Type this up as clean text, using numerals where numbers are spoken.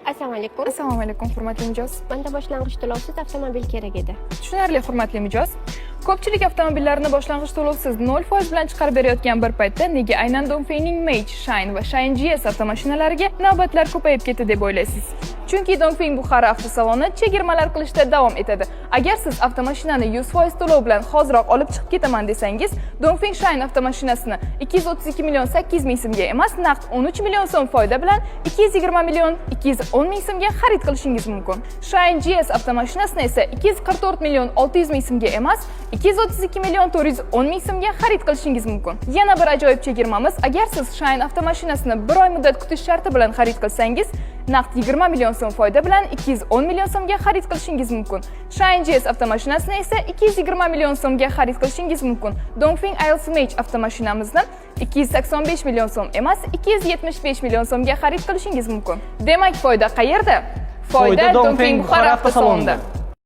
Assalomu alaykum. Assalomu alaykum, hurmatli mijoz. Menda boshlang'ich to'lovsiz avtomobil kerak edi. Tushunarli, hurmatli mijoz. Ko'pchilik avtomobillarni boshlang'ich to'lovsiz 0% bilan chiqarib berayotgan bir paytda nega aynan Dongfengning Mage, Shine va Shine GS avtomashinalariga navbatlar ko'payib ketdi deb o'ylaysiz? Chunki Dongfeng Buxara avtosaloni chegirmalar qilishda davom etadi. Agar siz avtomashinani 100% to'lov bilan hoziroq olib chiqib ketaman desangiz, Dongfeng Shine avtomashinasini 232 million 800 ming so'mga emas, naqd 13 million so'm foyda bilan 220 million 210 ming so'mga xarid qilishingiz mumkin. Shine GS avtomashinasini esa 244 million 600 ming so'mga emas, 232 million 410 ming so'mga xarid qilishingiz mumkin. Yana bir ajoyib chegirmamiz, agar siz Shine avtomashinasini 1 oy muddat kutish sharti bilan xarid qilsangiz, naqd 20 million so'm foyda bilan 210 million so'mga xarid qilishingiz mumkin. Shine GS avtomashinasini esa 220 million so'mga xarid qilishingiz mumkin. Dongfeng IELTS Mage avtomashinamizni 285 million so'm emas, 275 million so'mga xarid qilishingiz mumkin. Demak, foyda qayerda? Foyda Dongfeng Buxara avtosalonida.